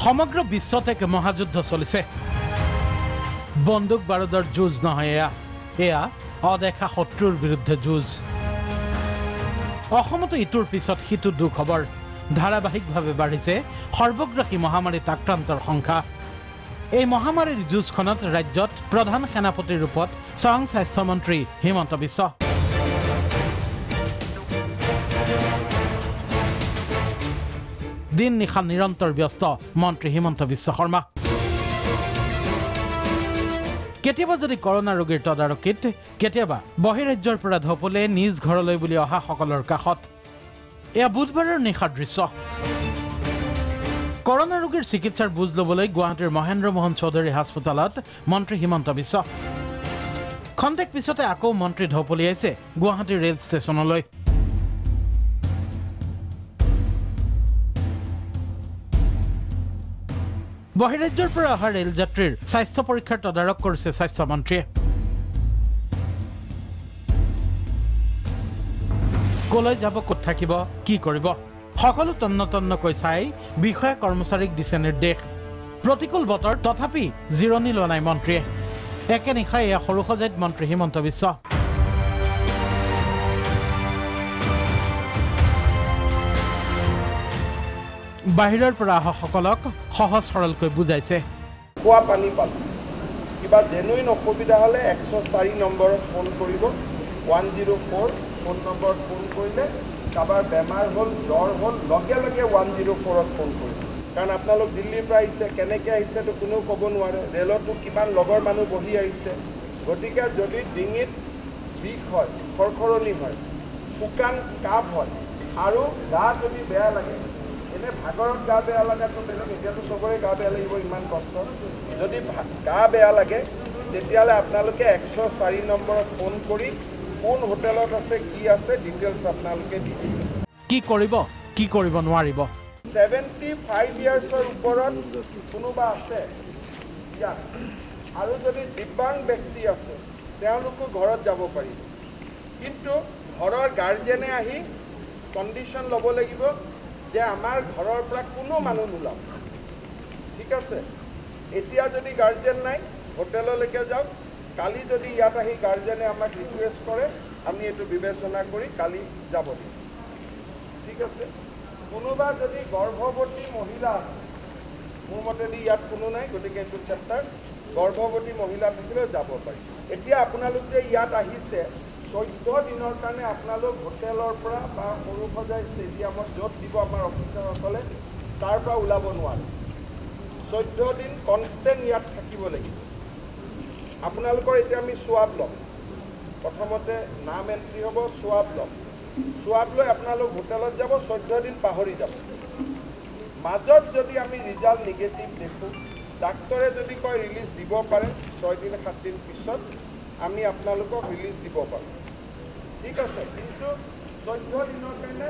সমগ্ৰ বিশ্বত এক মহাযুদ্ধ চলিছে বন্দুক বাৰুদৰ যুঁজ নহয় এয়া অদেখা শত্ৰুৰ বিৰুদ্ধে যুঁজ অসমতো ইটোৰ পিছত সিটো দুখ খবৰ ধাৰাবাহিকভাৱে বাঢ়িছে সৰ্বগ্ৰাসী মহামাৰীত আক্ৰান্তৰ সংখ্যা এই মহামাৰীৰ যুঁজখনত ৰাজ্যত প্ৰধান সেনাপতিৰ ৰূপত স্বয়ং স্বাস্থ্যমন্ত্ৰী হিমন্ত বিশ্ব দিন নিশা নিৰন্তৰ ব্যস্ত মন্ত্ৰী হিমন্ত বিশ্ব শৰ্মা কেতিয়াবা যদি কৰোনা ৰোগীৰ তদাৰকীত কেতিয়াবা বহিৰাজ্যৰ পৰা ধপলে নিজ ঘৰলৈ বুলি অহা সকলৰ কাষত এয়া বুধবাৰৰ নিশাৰ দৃশ্য কৰোনা ৰোগীৰ চিকিৎসাৰ বুজ ল'বলৈ গুৱাহাটীৰ মহেন্দ্ৰ মোহন চৌধুৰী হাস্পতালত মন্ত্ৰী হিমন্ত বিশ্ব খন্তেক পিছতে আকৌ মন্ত্ৰী ধপলিয়াইছে গুৱাহাটী ৰেল ষ্টেচনলৈ বহিৰাজ্যৰ পৰা অহা ৰেল যাত্ৰীৰ স্বাস্থ্য পৰীক্ষাৰ তদাৰক কৰিছে স্বাস্থ্যমন্ত্ৰীয়ে কলৈ যাব ক'ত থাকিব কি কৰিব সকলো তন্নতন্নকৈ চাই বিষয়া কৰ্মচাৰীক দিছে নিৰ্দেশ প্ৰতিকূল বতৰ তথাপি জিৰণি লোৱা নাই মন্ত্ৰীয়ে একে নিশাই এয়া সৰুসজাইত মন্ত্ৰী হিমন্ত বিশ্ব বাহিৰৰ পৰা অহা সকলক সহজ সৰলকৈ বুজাইছে খোৱা পানী পালো কিবা জেনুইন অসুবিধা হ'লে 104 নম্বৰত ফোন কৰিব 104 ফোন নম্বৰত ফোন কৰিলে কাৰোবাৰ বেমাৰ হ'ল জ্বৰ হ'ল লগে লগে 104ত ফোন কৰিব কাৰণ আপোনালোক দিল্লীৰ পৰা আহিছে কেনেকৈ আহিছেতো কোনেও ক'ব নোৱাৰে ৰেলতো কিমান লগৰ মানুহ বহি আহিছে গতিকে যদি ডিঙিত বিষ হয় খৰখৰণি হয় শুকান কাপ হয় আৰু গা যদি বেয়া লাগে এনে ভাগৰত গা বেয়া লগাটো বেলেগ এতিয়াতো চবৰে গা বেয়া লাগিব ইমান কষ্ট যদি গা বেয়া লাগে তেতিয়াহ'লে আপোনালোকে 104 নম্বৰত ফোন কৰি কোন হোটেলত আছে কি আছে ডিটেইলছ আপোনালোকে দি দিব কি কৰিব নোৱাৰিব 75 ইয়াৰ্ছৰ ওপৰত কোনোবা আছে আৰু যদি দিব্যাংগ ব্যক্তি আছে তেওঁলোকো ঘৰত যাব পাৰিব কিন্তু ঘৰৰ গাৰ্জেনে আহি কণ্ডিশ্যন ল'ব লাগিব যে আমাৰ ঘৰৰ পৰা কোনো মানুহ নোলাব ঠিক আছে এতিয়া যদি গাৰ্জেন নাই হোটেললৈকে যাওক কালি যদি ইয়াত আহি গাৰ্জেনে আমাক ৰিকুৱেষ্ট কৰে আমি এইটো বিবেচনা কৰি কালি যাব দিম ঠিক আছে কোনোবা যদি গৰ্ভৱতী মহিলা মোৰ মতেদি ইয়াত কোনো নাই গতিকে এইটো চেপ্টাৰ গৰ্ভৱতী মহিলা থাকিলেও যাব পাৰি এতিয়া আপোনালোক যে ইয়াত আহিছে 14 দিনৰ কাৰণে আপোনালোক হোটেলৰ পৰা বা সৰুসজাই ষ্টেডিয়ামত য'ত দিব আমাৰ অফিচাৰসকলে তাৰ পৰা ওলাব নোৱাৰে 14 দিন কনষ্টেণ্ট ইয়াত থাকিব লাগিব আপোনালোকৰ এতিয়া আমি সোৱাব ল'ম প্ৰথমতে নাম এণ্ট্ৰি হ'ব সোৱাব লৈ আপোনালোক হোটেলত যাব 14 দিন পাহৰি যাব মাজত যদি আমি ৰিজাল্ট নিগেটিভ দেখোঁ ডাক্তৰে যদি কয় ৰিলিজ দিব পাৰে 6 দিন 7 দিন পিছত আমি আপোনালোকক ৰিলিজ দিব পাৰোঁ ঠিক আছে কিন্তু 14 দিনৰ কাৰণে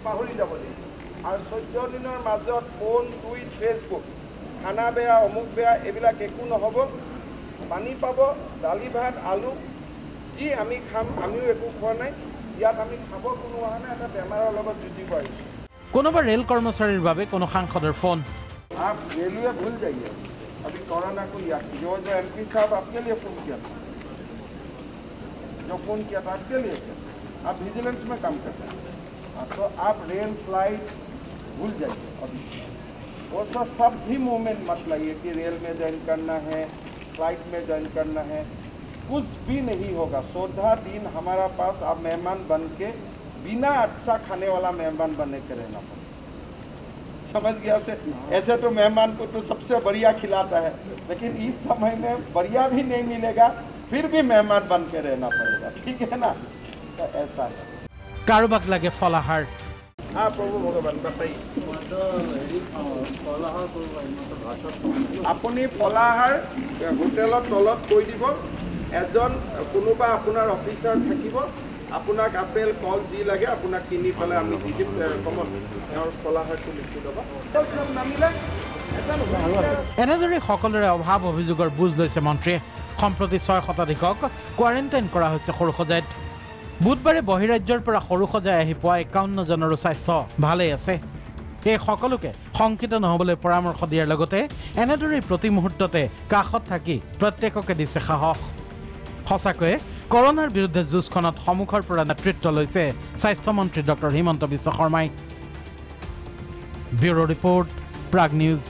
পাহৰি যাব লাগিব আৰু 14 দিনৰ মাজত ফোন টুইট ফেচবুক খানা বেয়া অমুক বেয়া এইবিলাক একো নহ'ব পানী পাব দালি ভাত আলু যি আমি খাম আমিও একো খোৱা নাই ইয়াত আমি খাব কোনো অহা নাই এটা বেমাৰৰ লগত যুঁজিব আহিছোঁ কোনোবা ৰেল কৰ্মচাৰীৰ বাবে কোনো সাংসদৰ ফোন आप रेलवे भूल जाइए अभी कोरोना को जो एमपी साहब आपके लिए फ़ोन किया था जो फ़ोन किया था आपके लिए आप विजिलेंस में काम करते हैं तो आप रेल फ्लाइट भूल जाइए अभी वो सब भी मूवमेंट मत लाइए कि रेल में ज्वाइन करना है फ्लाइट में ज्वाइन करना है कुछ भी नहीं होगा 14 दिन हमारा पास आप मेहमान बन के बिना अच्छा खाने वाला मेहमान बनने के रहना पड़ेगा समझ गया से ऐसे तो मेहमान को तो सबसे बढ़िया खिलाता है लेकिन इस समय में बढ़िया भी नहीं मिलेगा फिर भी मेहमान बन के रहना पड़ेगा ठीक है ना तो ऐसा है কাৰোবাক লাগে ফলাহাৰ हाँ प्रभु भगवान बताइए আপুনি ফলাহাৰ হোটেলত তলত কৈ দিব এজন কোনোবা আপোনাৰ অফিচাৰ থাকিব আপোনাক আপেল কল যি লাগে আপোনাক কিনি পেলাই আমি দি দিম কমন তেওঁৰ ফলাহাৰটো লিখি ল'বা নামিলে এনেদৰে সকলোৰে অভাৱ অভিযোগৰ বুজ লৈছে মন্ত্ৰীয়ে সম্প্ৰতি 6 শতাধিকক কোৱাৰেণ্টাইন কৰা হৈছে সৰুসজাইত বুধবাৰে বহিৰাজ্যৰ পৰা সৰুসজাই আহি পোৱা 51 জনৰো স্বাস্থ্য ভালেই আছে এই সকলোকে শংকিত নহবলৈ পৰামৰ্শ দিয়াৰ লগতে এনেদৰেই প্ৰতি মুহূৰ্ততে কাষত থাকি প্ৰত্যেককে দিছে সাহস সঁচাকৈয়ে কৰোনাৰ বিৰুদ্ধে যুঁজখনত সন্মুখৰ পৰা নেতৃত্ব লৈছে স্বাস্থ্যমন্ত্ৰী ডক্টৰ হিমন্ত বিশ্ব শৰ্মাই ব্যুৰো ৰিপৰ্ট প্ৰাগ নিউজ